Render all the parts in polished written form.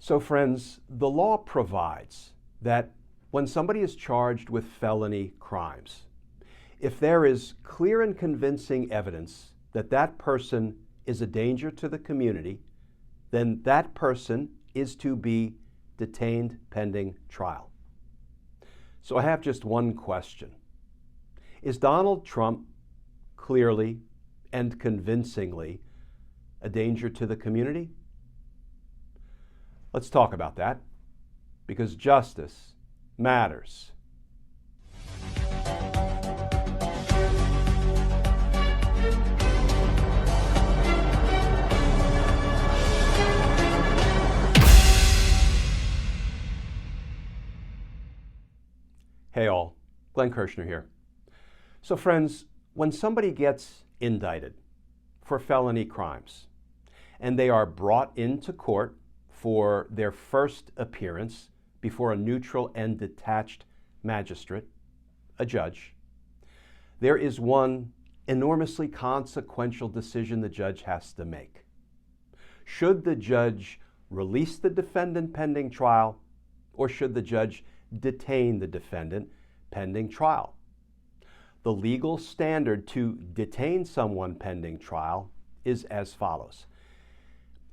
So friends, the law provides that when somebody is charged with felony crimes, if there is clear and convincing evidence that that person is a danger to the community, then that person is to be detained pending trial. So I have just one question. Is Donald Trump clearly and convincingly a danger to the community? Let's talk about that, because justice matters. Hey all, Glenn Kirshner here. So friends, when somebody gets indicted for felony crimes and they are brought into court for their first appearance before a neutral and detached magistrate, a judge, there is one enormously consequential decision the judge has to make. Should the judge release the defendant pending trial, or should the judge detain the defendant pending trial? The legal standard to detain someone pending trial is as follows.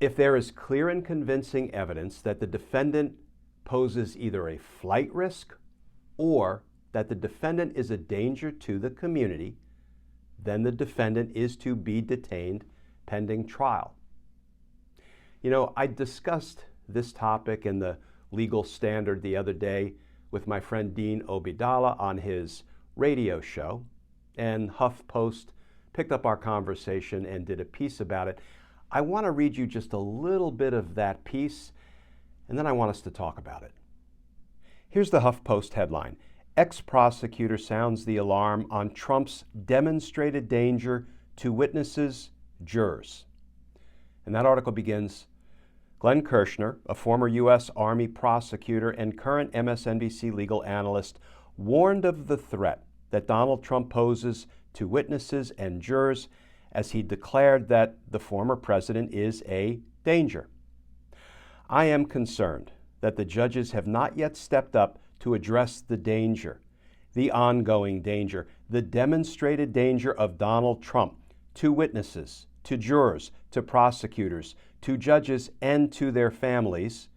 If there is clear and convincing evidence that the defendant poses either a flight risk or that the defendant is a danger to the community, then the defendant is to be detained pending trial. You know, I discussed this topic in the legal standard the other day with my friend Dean Obeidallah on his radio show, and HuffPost picked up our conversation and did a piece about it. I want to read you just a little bit of that piece, and then I want us to talk about it. Here's the HuffPost headline: Ex-prosecutor sounds the alarm on Trump's demonstrated danger to witnesses, jurors. And that article begins, Glenn Kirshner, a former U.S. Army prosecutor and current MSNBC legal analyst, warned of the threat that Donald Trump poses to witnesses and jurors as he declared that the former president is a danger. I am concerned that the judges have not yet stepped up to address the danger, the ongoing danger, the demonstrated danger of Donald Trump to witnesses, to jurors, to prosecutors, to judges, and to their families,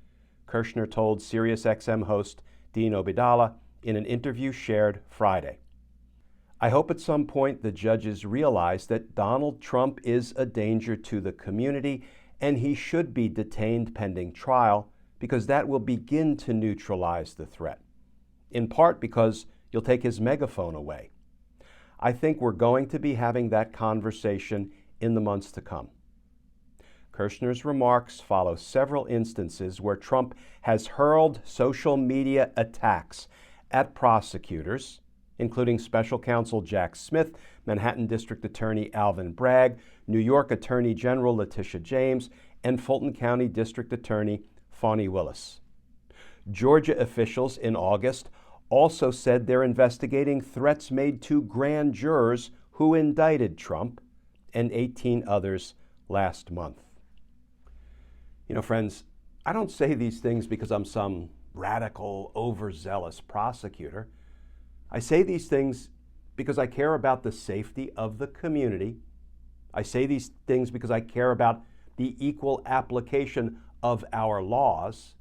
Kirshner told SiriusXM host Dean Obeidallah in an interview shared Friday. I hope at some point the judges realize that Donald Trump is a danger to the community and he should be detained pending trial, because that will begin to neutralize the threat, in part because you'll take his megaphone away. I think we're going to be having that conversation in the months to come. Kirshner's remarks follow several instances where Trump has hurled social media attacks at prosecutors, including Special Counsel Jack Smith, Manhattan District Attorney Alvin Bragg, New York Attorney General Letitia James, and Fulton County District Attorney Fani Willis. Georgia officials in August also said they're investigating threats made to grand jurors who indicted Trump and 18 others last month. You know, friends, I don't say these things because I'm some radical, overzealous prosecutor. I say these things because I care about the safety of the community. I say these things because I care about the equal application of our laws.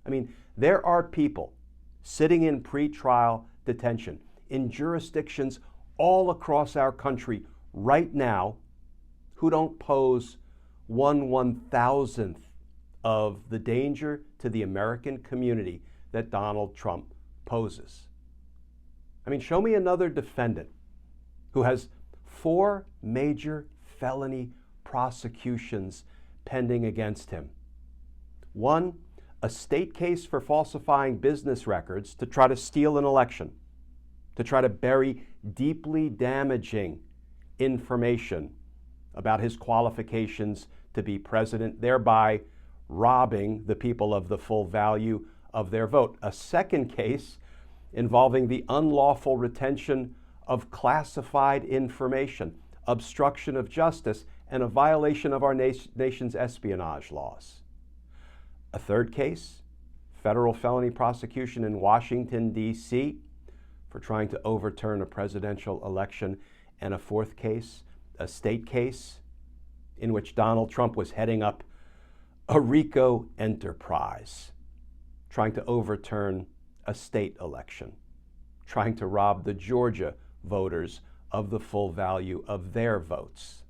I mean, there are people sitting in pretrial detention in jurisdictions all across our country right now who don't pose 1/1000th of the danger to the American community that Donald Trump poses. I mean, show me another defendant who has 4 major felony prosecutions pending against him. 1, a state case for falsifying business records to try to steal an election, to try to bury deeply damaging information about his qualifications to be president, thereby robbing the people of the full value of their vote. A second case involving the unlawful retention of classified information, obstruction of justice, and a violation of our nation's espionage laws. A third case, federal felony prosecution in Washington, D.C. for trying to overturn a presidential election. And a fourth case, a state case in which Donald Trump was heading up a RICO enterprise, trying to overturn a state election, trying to rob the Georgia voters of the full value of their votes.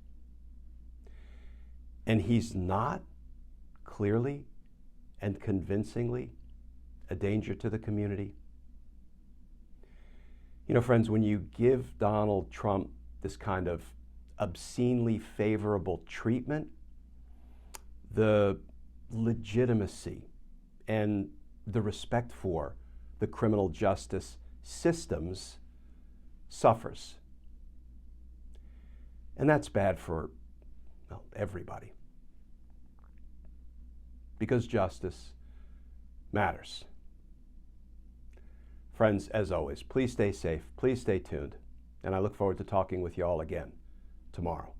And he's not clearly and convincingly a danger to the community. You know, friends, when you give Donald Trump this kind of obscenely favorable treatment, the legitimacy and the respect for the criminal justice systems suffers. And that's bad for, well, everybody. Because justice matters. Friends, as always, please stay safe, please stay tuned, and I look forward to talking with you all again tomorrow.